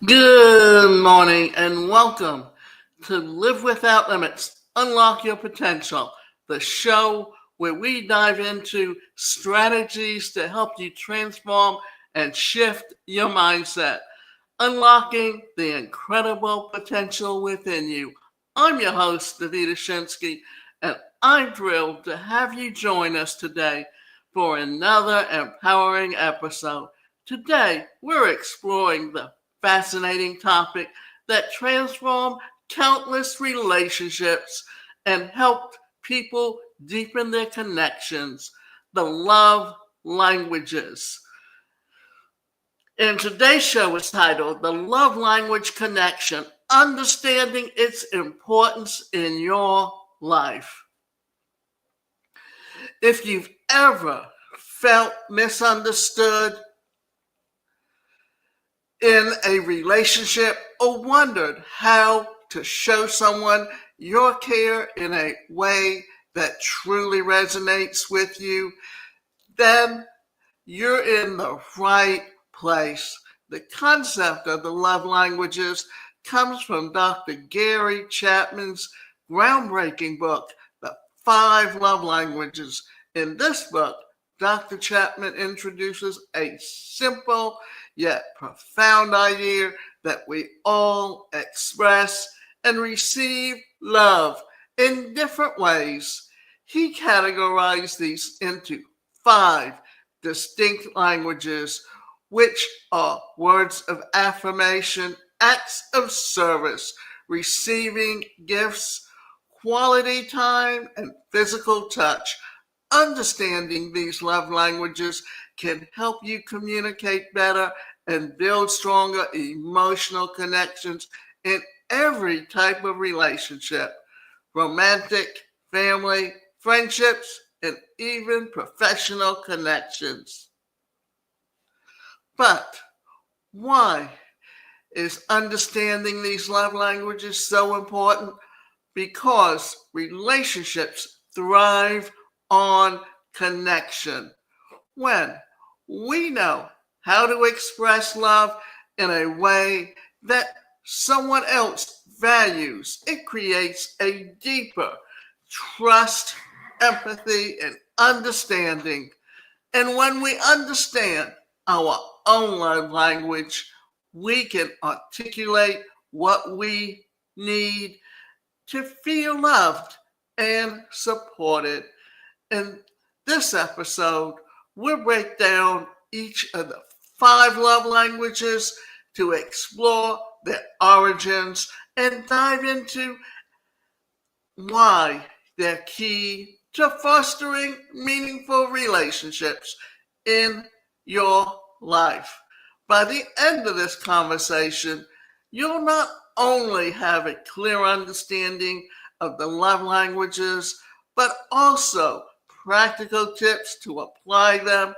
Good morning and welcome to Live Without Limits, Unlock Your Potential, the show where we dive into strategies to help you transform and shift your mindset, unlocking the incredible potential within you. I'm your host, Davida Shensky, and I'm thrilled to have you join us today for another empowering episode. Today, we're exploring the fascinating topic that transformed countless relationships and helped people deepen their connections, the love languages. And today's show is titled The Love Language Connection, Understanding Its Importance in Your Life. If you've ever felt misunderstood in a relationship or wondered how to show someone your care in a way that truly resonates with you, then you're in the right place. The concept of the love languages comes from Dr. Gary Chapman's groundbreaking book, The 5 Love Languages. In this book, Dr. Chapman introduces a simple yet profound idea that we all express and receive love in different ways. He categorized these into 5 distinct languages, which are words of affirmation, acts of service, receiving gifts, quality time, and physical touch. Understanding these love languages can help you communicate better and build stronger emotional connections in every type of relationship, romantic, family, friendships, and even professional connections. But why is understanding these love languages so important? Because relationships thrive on connection. When we know how to express love in a way that someone else values, it creates a deeper trust, empathy, and understanding. And when we understand our own love language, we can articulate what we need to feel loved and supported. In this episode, we'll break down each of the 5 love languages to explore their origins and dive into why they're key to fostering meaningful relationships in your life. By the end of this conversation, you'll not only have a clear understanding of the love languages, but also practical tips to apply them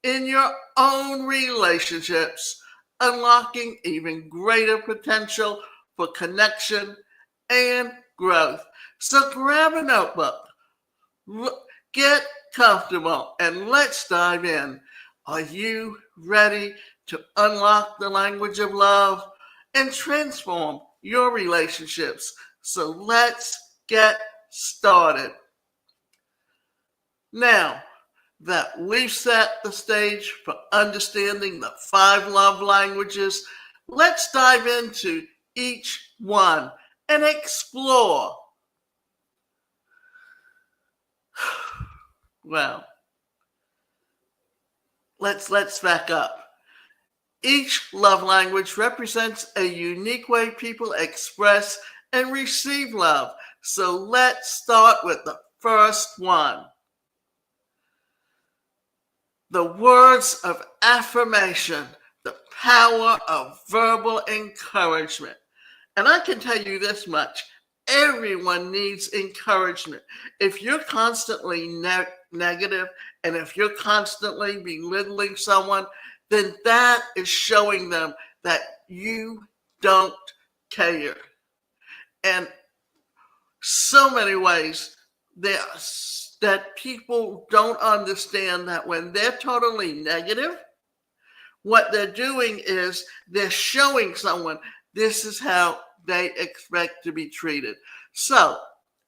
in your own relationships, unlocking even greater potential for connection and growth. So grab a notebook, get comfortable, and let's dive in. Are you ready to unlock the language of love and transform your relationships? So let's get started. Now that we've set the stage for understanding the 5 love languages, let's dive into each one and explore. Well, let's back up. Each love language represents a unique way people express and receive love. So let's start with the first one. The words of affirmation, the power of verbal encouragement. And I can tell you this much. Everyone needs encouragement. If you're constantly negative and if you're constantly belittling someone, then that is showing them that you don't care. And so many ways that people don't understand that when they're totally negative, What they're doing is they're showing someone this is how they expect to be treated. So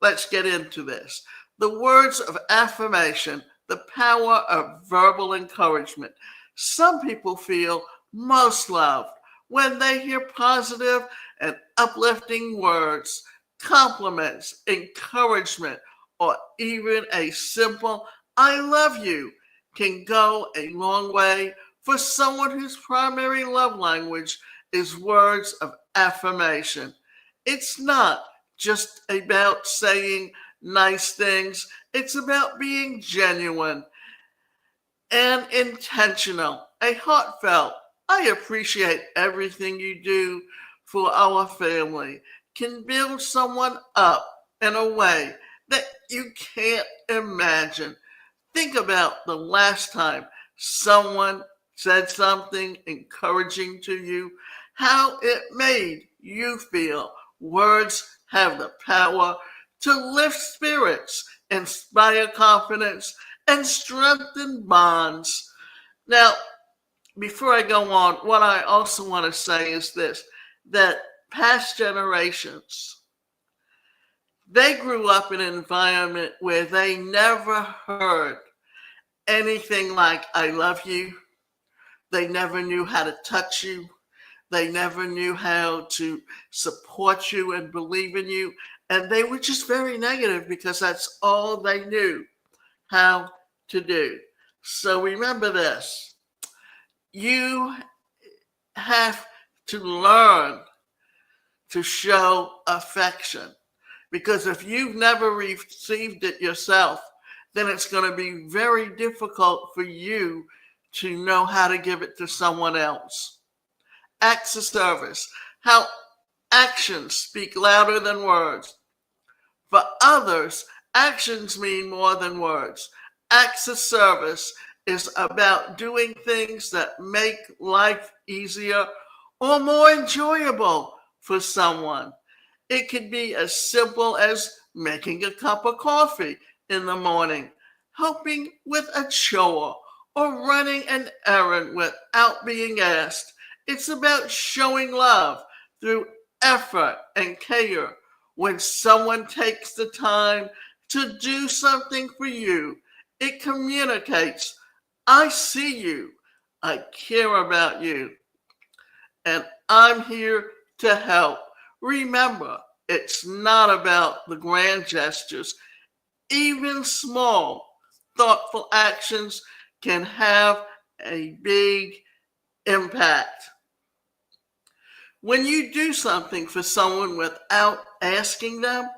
let's get into this. The words of affirmation, the power of verbal encouragement. Some people feel most loved when they hear positive and uplifting words, compliments, encouragement, or even a simple I love you can go a long way for someone whose primary love language is words of affirmation. It's not just about saying nice things, it's about being genuine and intentional, a heartfelt, I appreciate everything you do for our family, can build someone up in a way that you can't imagine. Think about the last time someone said something encouraging to you, how it made you feel. Words have the power to lift spirits, inspire confidence, and strengthen bonds. Now, before I go on, what I also want to say is this, that past generations, they grew up in an environment where they never heard anything like I love you. They never knew how to touch you. They never knew how to support you and believe in you. And they were just very negative because that's all they knew how to do. So remember this. You have to learn to show affection, because if you've never received it yourself, then it's going to be very difficult for you to know how to give it to someone else. Acts of service, how actions speak louder than words. For others, actions mean more than words. Acts of service is about doing things that make life easier or more enjoyable for someone. It could be as simple as making a cup of coffee in the morning, helping with a chore, or running an errand without being asked. It's about showing love through effort and care. When someone takes the time to do something for you, it communicates, I see you, I care about you, and I'm here to help. Remember, it's not about the grand gestures. Even small, thoughtful actions can have a big impact. When you do something for someone without asking them,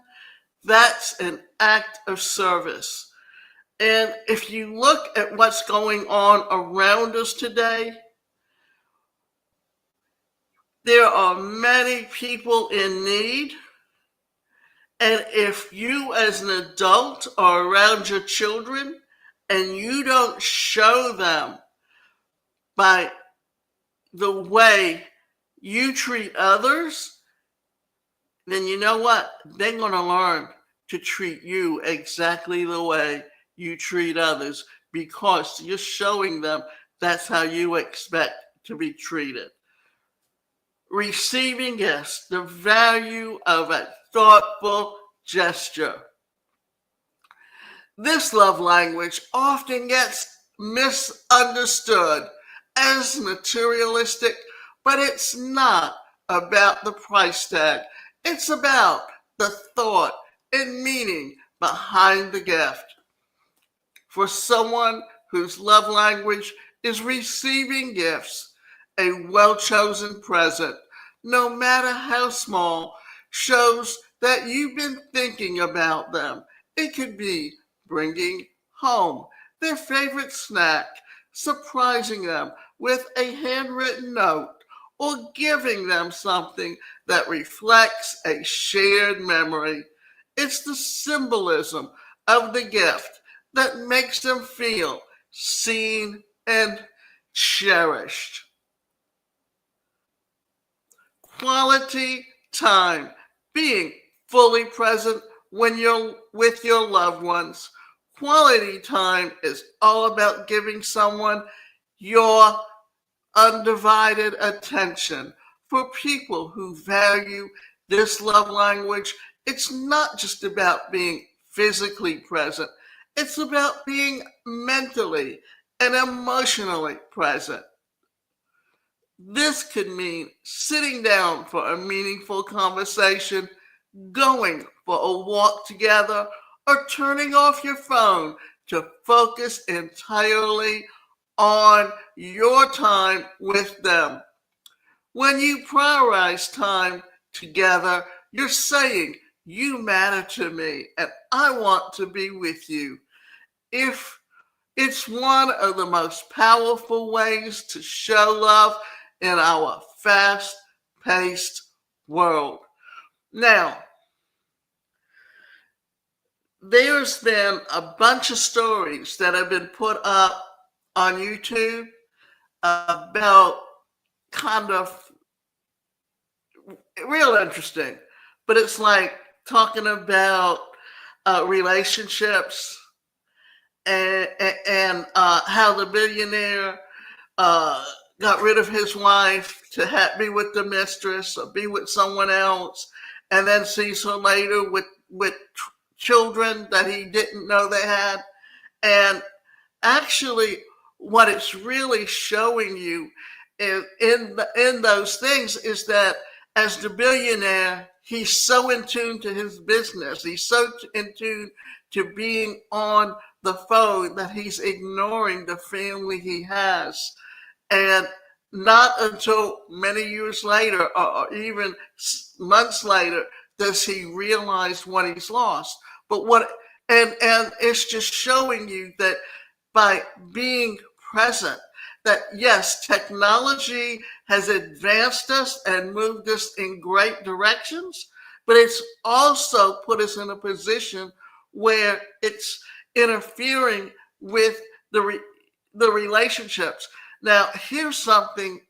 that's an act of service. And if you look at what's going on around us today, there are many people in need. And if you as an adult are around your children and you don't show them by the way you treat others, then you know what? They're going to learn to treat you exactly the way you treat others, because you're showing them that's how you expect to be treated. Receiving gifts, the value of a thoughtful gesture. This love language often gets misunderstood as materialistic, but it's not about the price tag. It's about the thought and meaning behind the gift. For someone whose love language is receiving gifts, a well-chosen present, no matter how small, shows that you've been thinking about them. It could be bringing home their favorite snack, surprising them with a handwritten note, or giving them something that reflects a shared memory. It's the symbolism of the gift that makes them feel seen and cherished. Quality time, being fully present when you're with your loved ones. Quality time is all about giving someone your undivided attention. For people who value this love language, it's not just about being physically present, it's about being mentally and emotionally present. This could mean sitting down for a meaningful conversation, going for a walk together, or turning off your phone to focus entirely on your time with them. When you prioritize time together, you're saying, "You matter to me and I want to be with you." If It's one of the most powerful ways to show love in our fast paced world. Now, there's been a bunch of stories that have been put up on YouTube about kind of real interesting, but it's like talking about relationships and how the billionaire uh, got rid of his wife to be with the mistress or be with someone else, and then sees her later with children that he didn't know they had. And actually, what it's really showing you in those things is that as the billionaire, he's so in tune to his business. He's so in tune to being on the phone that he's ignoring the family he has. And not until many years later, or even months later, does he realize what he's lost. But and it's just showing you that by being present, that yes, technology has advanced us and moved us in great directions, but it's also put us in a position where it's interfering with the relationships. Now, here's something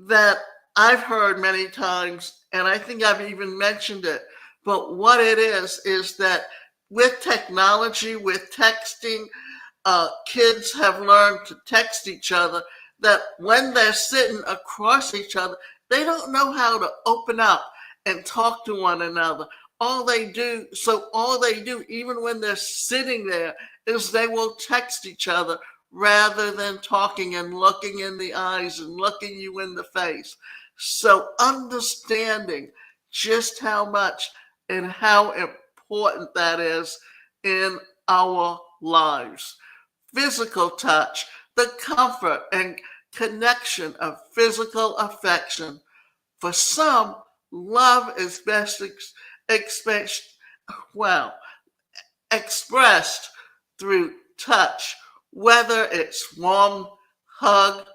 that I've heard many times, and I think I've even mentioned it. But what it is that with technology, with texting, kids have learned to text each other, that when they're sitting across each other, they don't know how to open up and talk to one another. All they do, even when they're sitting there, is they will text each other rather than talking and looking in the eyes and looking you in the face. So understanding just how much and how important that is in our lives. Physical touch, the comfort and connection of physical affection. For some, love is best well, expressed through touch, whether it's warm hug,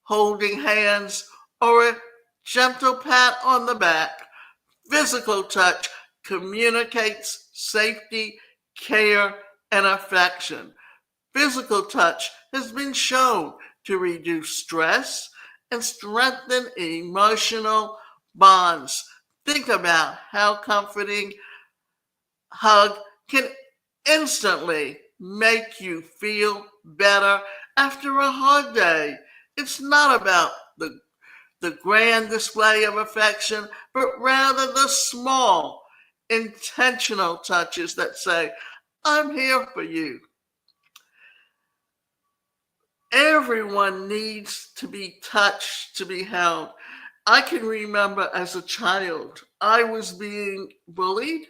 holding hands, or a gentle pat on the back. Physical touch communicates safety, care, and affection. Physical touch has been shown to reduce stress and strengthen emotional bonds. Think about how comforting hug can instantly make you feel better after a hard day. It's not about the grand display of affection, but rather the small, intentional touches that say, "I'm here for you." Everyone needs to be touched, to be held. I can remember as a child, I was being bullied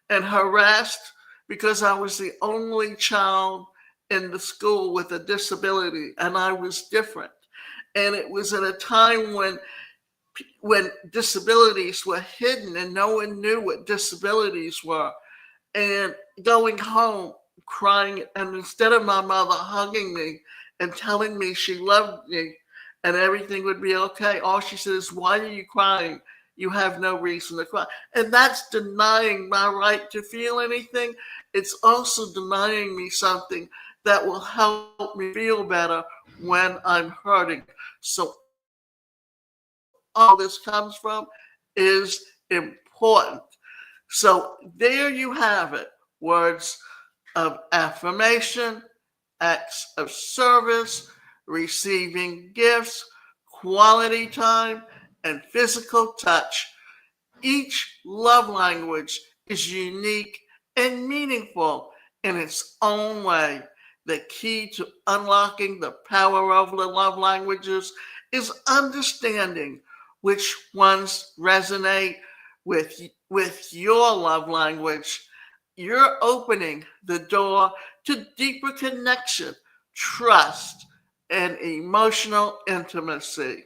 and harassed because I was the only child in the school with a disability and I was different. And it was at a time when disabilities were hidden and no one knew what disabilities were. And going home crying, and instead of my mother hugging me and telling me she loved me and everything would be okay, all she says, "Why are you crying? You have no reason to cry." And that's denying my right to feel anything. It's also denying me something that will help me feel better when I'm hurting. So all this comes from is important. So there you have it. Words of affirmation, acts of service, receiving gifts, quality time, and physical touch. Each love language is unique and meaningful in its own way. The key to unlocking the power of the love languages is understanding which ones resonate with your love language. You're opening the door to deeper connection, trust, and emotional intimacy.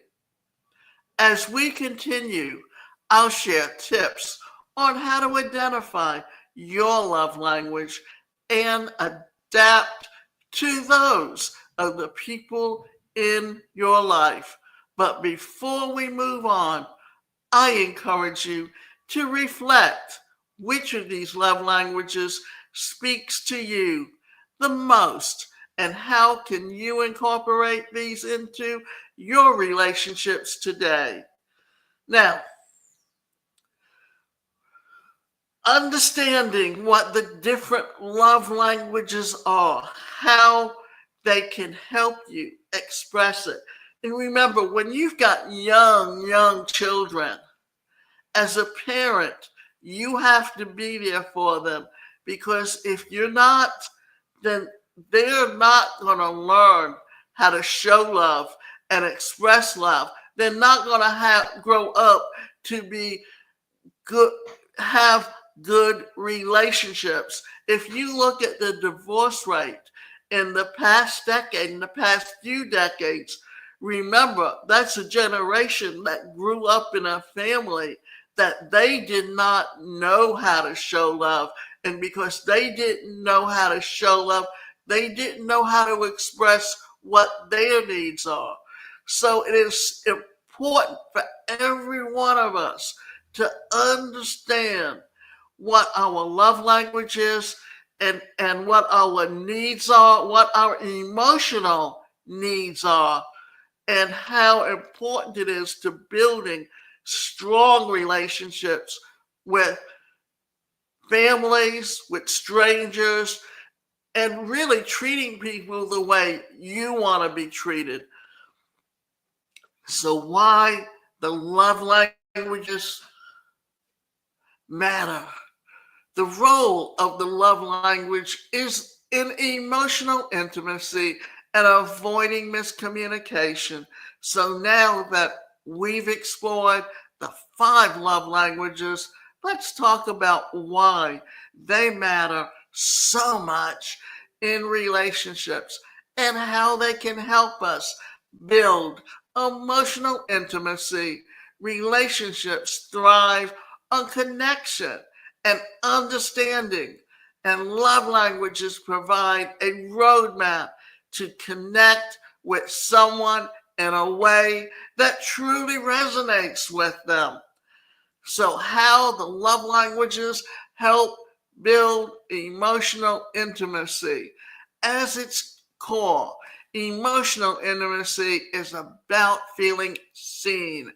As we continue, I'll share tips on how to identify your love language and adapt to those of the people in your life. But before we move on, I encourage you to reflect which of these love languages speaks to you the most and how can you incorporate these into your relationships today. Now, understanding what the different love languages are, how they can help you express it. And remember, when you've got young children, as a parent, you have to be there for them, because if you're not, then they're not going to learn how to show love and express love. They're not going to grow up to be good, have good relationships. If you look at the divorce rate in the past decade, in the past few decades, remember that's a generation that grew up in a family that they did not know how to show love. And because they didn't know how to show love, they didn't know how to express what their needs are. So it is important for every one of us to understand what our love language is and what our needs are, what our emotional needs are, and how important it is to building strong relationships with families, with strangers, and really treating people the way you want to be treated. So why the love languages matter? The role of the love language is in emotional intimacy and avoiding miscommunication. So now that we've explored the 5 love languages, let's talk about why they matter so much in relationships and how they can help us build emotional intimacy. Relationships thrive on connection and understanding, and love languages provide a roadmap to connect with someone in a way that truly resonates with them. So, how the love languages help build emotional intimacy. As its core, emotional intimacy is about feeling seen,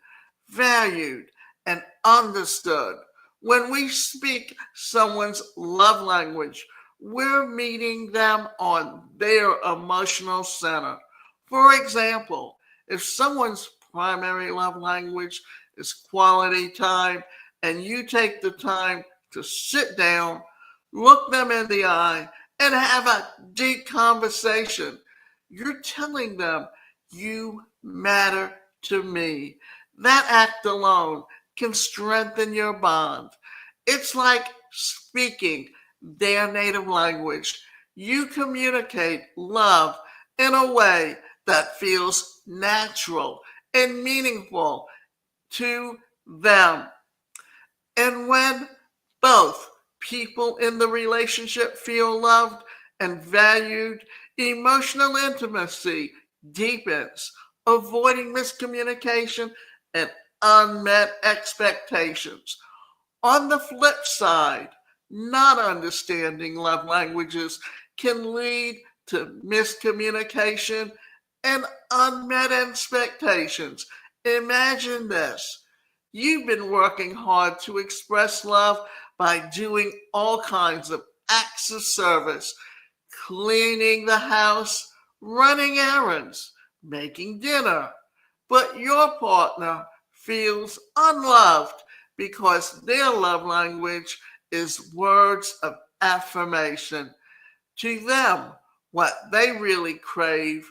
valued, and understood. When we speak someone's love language, we're meeting them on their emotional center. For example, if someone's primary love language is quality time, and you take the time to sit down, look them in the eye, and have a deep conversation, you're telling them, you matter to me. That act alone can strengthen your bond. It's like speaking their native language. You communicate love in a way that feels natural and meaningful to them. And when both people in the relationship feel loved and valued, emotional intimacy deepens, avoiding miscommunication and unmet expectations. On the flip side, not understanding love languages can lead to miscommunication and unmet expectations. Imagine this. You've been working hard to express love by doing all kinds of acts of service, cleaning the house, running errands, making dinner, but your partner feels unloved because their love language is words of affirmation. To them, what they really crave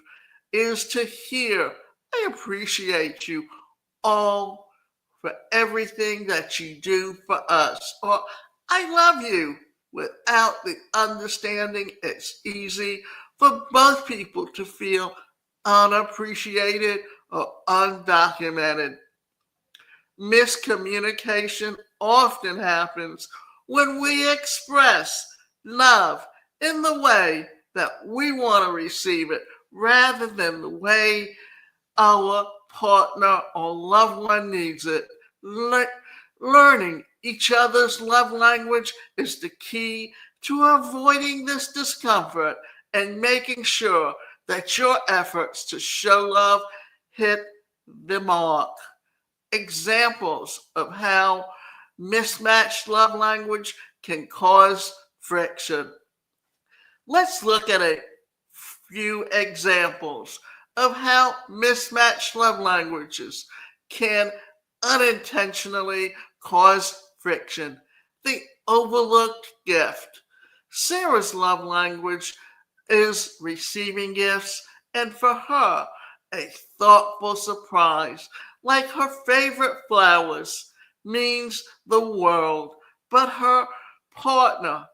is to hear, "I appreciate you all for everything that you do for us," or "I love you." Without the understanding, it's easy for both people to feel unappreciated or undocumented. Miscommunication often happens when we express love in the way that we want to receive it rather than the way our partner or loved one needs it. Learning each other's love language is the key to avoiding this discomfort and making sure that your efforts to show love hit the mark. Examples of how mismatched love language can cause friction. Let's look at a few examples of how mismatched love languages can unintentionally cause friction. The overlooked gift. Sarah's love language is receiving gifts, and for her, a thoughtful surprise, like her favorite flowers, means the world. But her partner,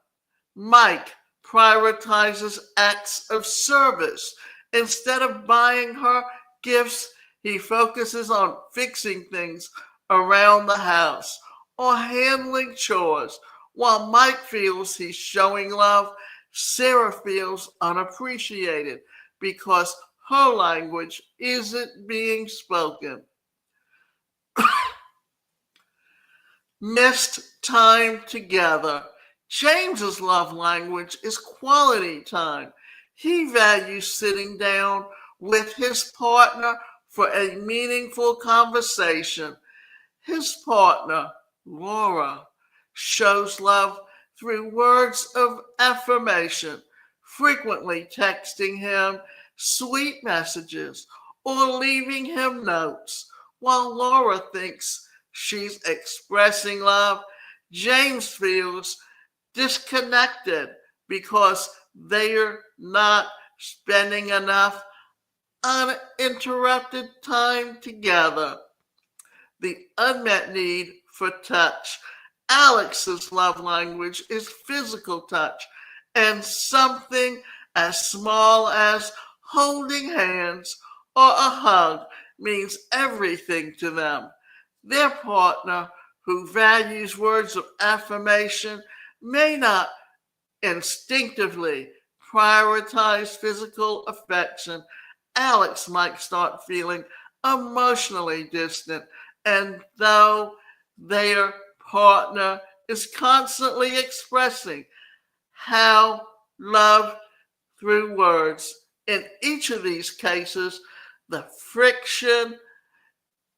Mike, prioritizes acts of service. Instead of buying her gifts, he focuses on fixing things around the house or handling chores. While Mike feels he's showing love, Sarah feels unappreciated because her language isn't being spoken. Missed time together. James's love language is quality time. He values sitting down with his partner for a meaningful conversation. His partner, Laura, shows love through words of affirmation, frequently texting him sweet messages or leaving him notes. While Laura thinks she's expressing love, James feels disconnected because they're not spending enough uninterrupted time together. The unmet need for touch. Alex's love language is physical touch, and something as small as holding hands or a hug means everything to them. Their partner, who values words of affirmation, may not instinctively prioritize physical affection. Alex might start feeling emotionally distant, and though their partner is constantly expressing how love through words. In each of these cases, the friction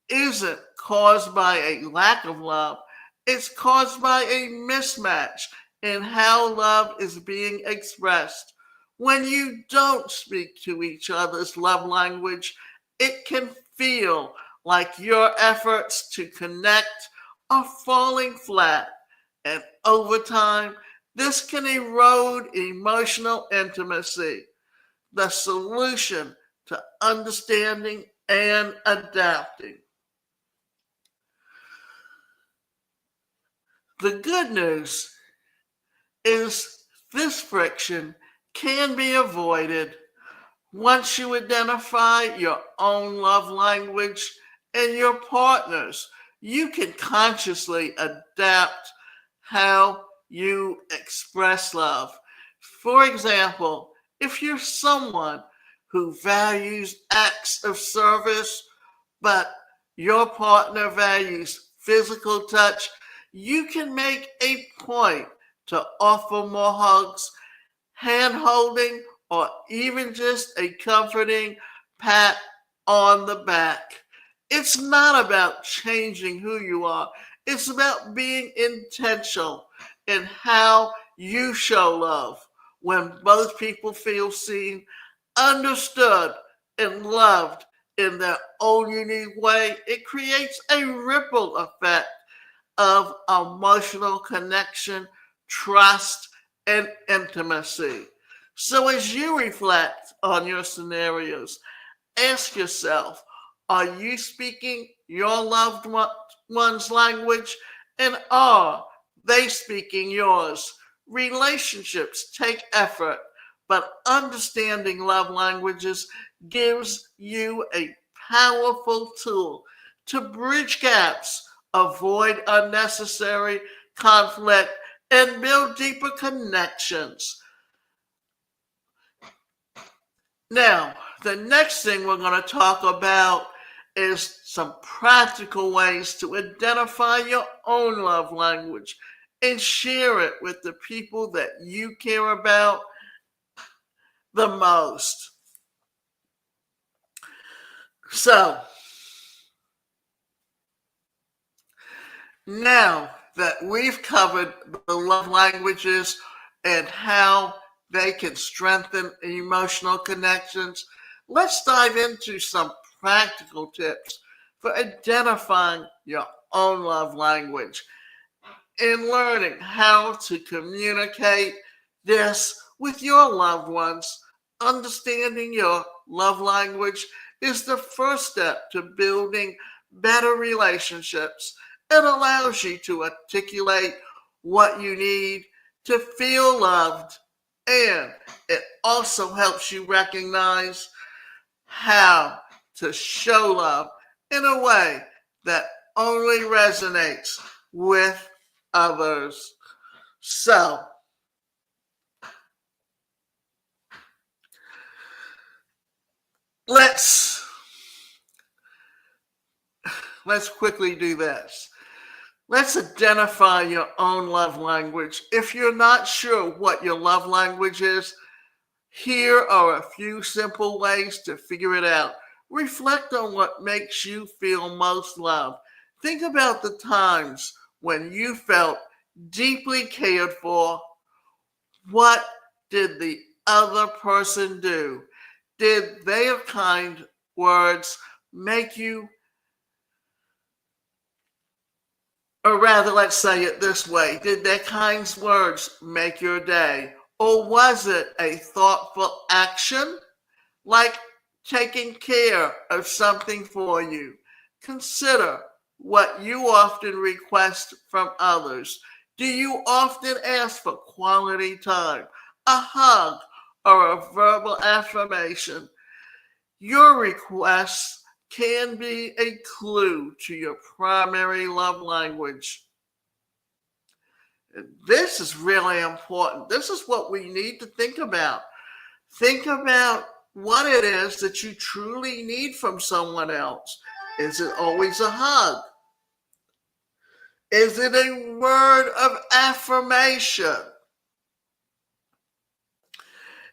isn't caused by a lack of love, it's caused by a mismatch in how love is being expressed. When you don't speak to each other's love language, it can feel like your efforts to connect are falling flat. And over time, this can erode emotional intimacy. The solution to understanding and adapting. The good news is this friction can be avoided once you identify your own love language and your partner's. You can consciously adapt how you express love. For example, if you're someone who values acts of service, but your partner values physical touch, you can make a point to offer more hugs, hand holding, or even just a comforting pat on the back. It's not about changing who you are, it's about being intentional in how you show love. When both people feel seen, understood, and loved in their own unique way, it creates a ripple effect of emotional connection, trust, and intimacy. So as you reflect on your scenarios, ask yourself, are you speaking your loved one's language? And are they speaking yours? Relationships take effort, but understanding love languages gives you a powerful tool to bridge gaps, avoid unnecessary conflict, and build deeper connections. Now, the next thing we're going to talk about is some practical ways to identify your own love language and share it with the people that you care about the most. So, now that we've covered the love languages and how they can strengthen emotional connections, let's dive into some practical tips for identifying your own love language and learning how to communicate this with your loved ones. Understanding your love language is the first step to building better relationships. It allows you to articulate what you need to feel loved, and it also helps you recognize how to show love in a way that only resonates with others. So, let's quickly do this. Let's identify your own love language. If you're not sure what your love language is, here are a few simple ways to figure it out. Reflect on what makes you feel most loved. Think about the times when you felt deeply cared for. What did the other person do? Did their kind words make you, or rather, let's say it this way, did their kind words make your day? Or was it a thoughtful action, like taking care of something for you? Consider what you often request from others. Do you often ask for quality time, a hug, or a verbal affirmation? Your requests can be a clue to your primary love language. This is really important. This is what we need to think about. Think about what it is that you truly need from someone else. Is it always a hug? Is it a word of affirmation?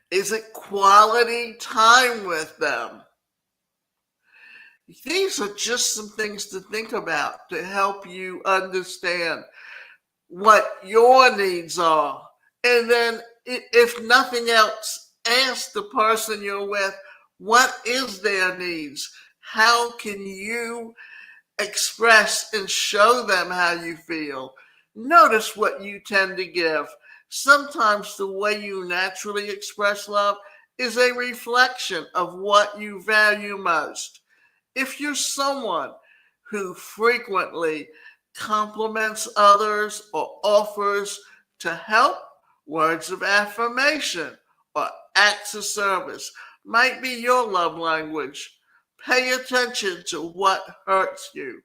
Is it quality time with them? These are just some things to think about to help you understand what your needs are. And then, if nothing else, ask the person you're with, what is their needs? How can you express and show them how you feel? Notice what you tend to give. Sometimes the way you naturally express love is a reflection of what you value most. If you're someone who frequently compliments others or offers to help, words of affirmation or acts of service might be your love language. Pay attention to what hurts you.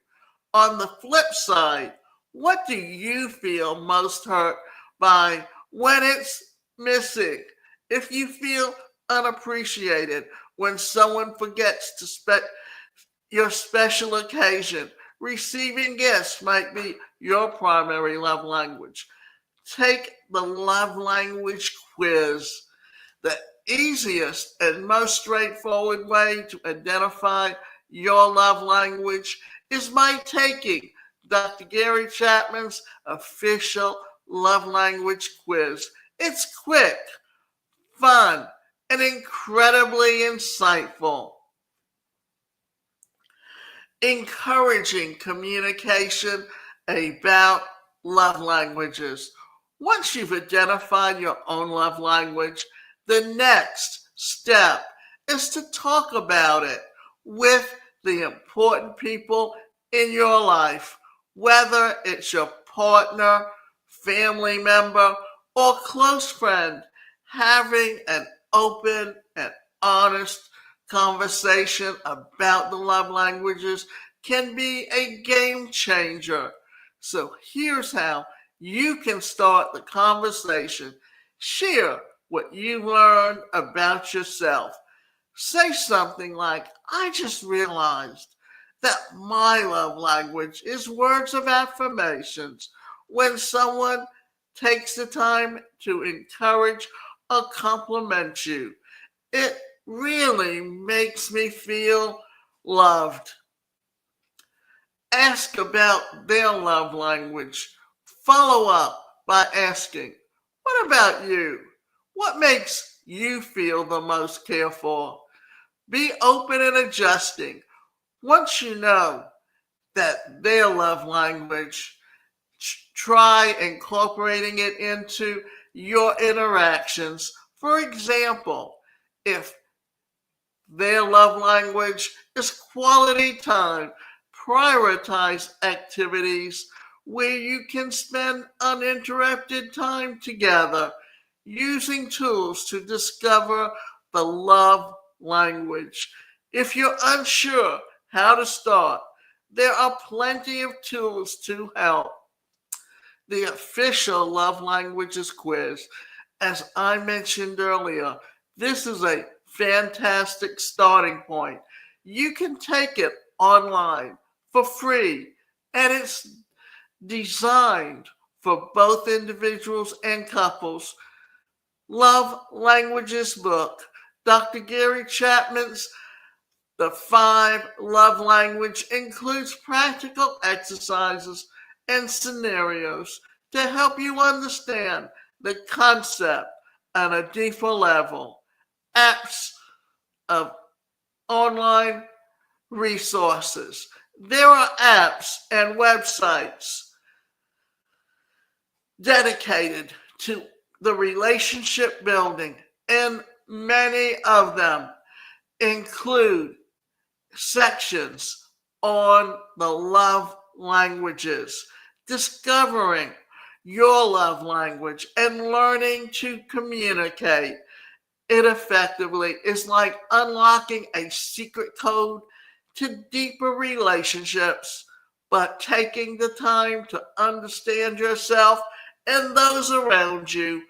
On the flip side, what do you feel most hurt by when it's missing? If you feel unappreciated when someone forgets to your special occasion, receiving gifts might be your primary love language. Take the love language quiz. The easiest and most straightforward way to identify your love language is by taking Dr. Gary Chapman's official love language quiz. It's quick, fun, and incredibly insightful. Encouraging communication about love languages. Once you've identified your own love language, the next step is to talk about it with the important people in your life, whether it's your partner, family member, or close friend. Having an open and honest conversation about the love languages can be a game changer. So here's how you can start the conversation. Share what you learned about yourself. Say something like, I just realized that my love language is words of affirmations. When someone takes the time to encourage or compliment you, it really makes me feel loved. Ask about their love language. Follow up by asking, what about you? What makes you feel the most cared for? Be open and adjusting. Once you know that their love language, try incorporating it into your interactions. For example, if their love language is quality time, prioritize activities where you can spend uninterrupted time together, using tools to discover the love language. If you're unsure how to start, there are plenty of tools to help. The official love languages quiz, as I mentioned earlier, this is a fantastic starting point. You can take it online for free, and it's designed for both individuals and couples. Love Languages book, Dr. Gary Chapman's The 5 Love Language, includes practical exercises and scenarios to help you understand the concept on a deeper level. Apps of online resources. There are apps and websites dedicated to the relationship building, and many of them include sections on the love languages. Discovering your love language and learning to communicate it effectively is like unlocking a secret code to deeper relationships. But taking the time to understand yourself and those around you,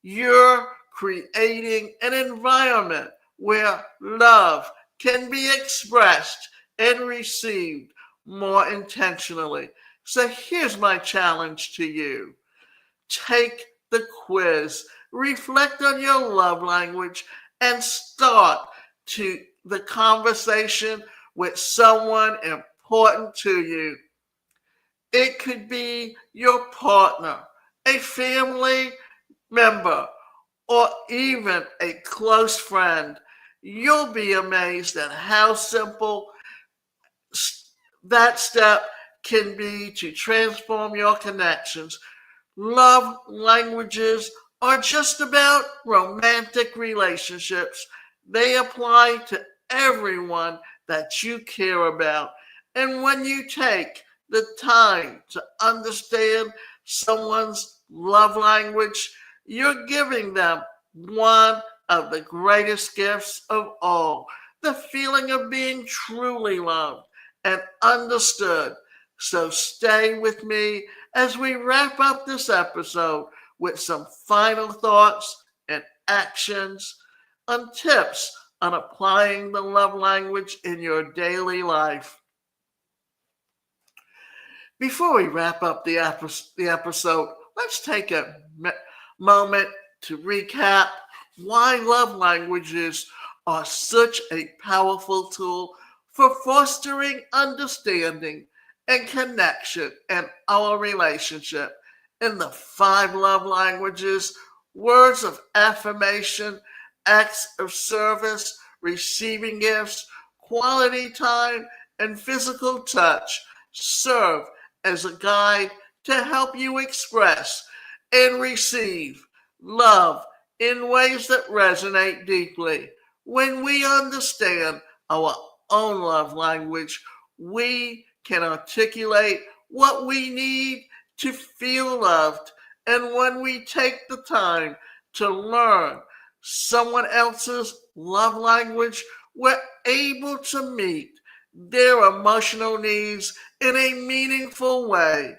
you're creating an environment where love can be expressed and received more intentionally. So here's my challenge to you. Take the quiz, reflect on your love language, and start to the conversation with someone important to you. It could be your partner, a family member, or even a close friend. You'll be amazed at how simple that step can be to transform your connections. Love languages are just about romantic relationships. They apply to everyone that you care about. And when you take the time to understand someone's love language, you're giving them one of the greatest gifts of all, the feeling of being truly loved and understood. So stay with me as we wrap up this episode with some final thoughts and actions on tips on applying the love language in your daily life. Before we wrap up the episode, let's take a moment to recap why love languages are such a powerful tool for fostering understanding and connection in our relationship. In the 5 love languages, words of affirmation, acts of service, receiving gifts, quality time, and physical touch serve as a guide to help you express and receive love in ways that resonate deeply. When we understand our own love language, we can articulate what we need to feel loved. And when we take the time to learn someone else's love language, we're able to meet their emotional needs in a meaningful way.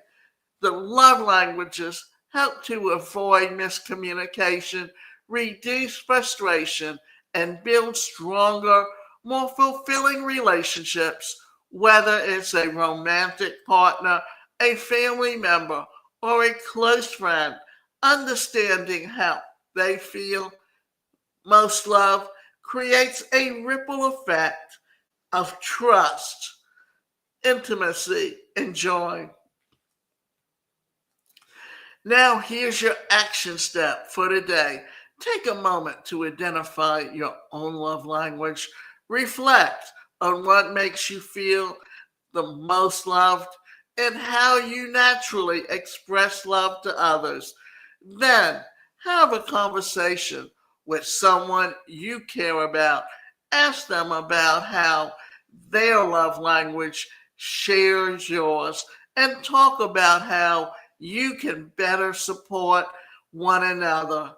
The love languages help to avoid miscommunication, reduce frustration, and build stronger, more fulfilling relationships, whether it's a romantic partner, a family member, or a close friend. Understanding how they feel most loved creates a ripple effect of trust, intimacy, and joy. Now, here's your action step for today. Take a moment to identify your own love language. Reflect on what makes you feel the most loved and how you naturally express love to others. Then, have a conversation with someone you care about. Ask them about how their love language shares yours and talk about how you can better support one another.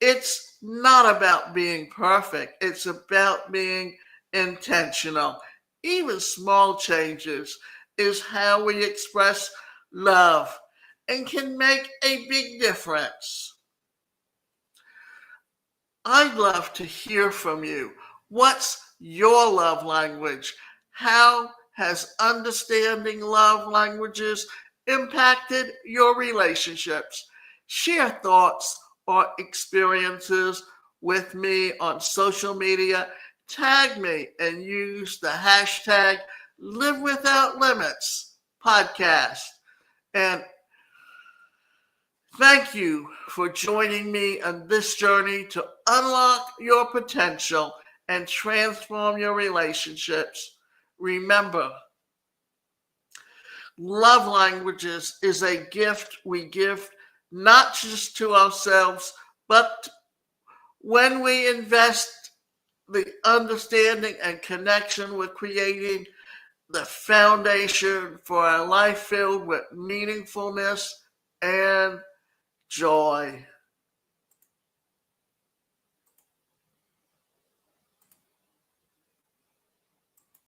It's not about being perfect, it's about being intentional. Even small changes is how we express love and can make a big difference. I'd love to hear from you. What's your love language? How has understanding love languages impacted your relationships? Share thoughts or experiences with me on social media. Tag me and use the hashtag Live Without Limits podcast. And thank you for joining me on this journey to unlock your potential and transform your relationships. Remember, love languages is a gift we give not just to ourselves, but when we invest the understanding and connection, we're creating the foundation for a life filled with meaningfulness and joy.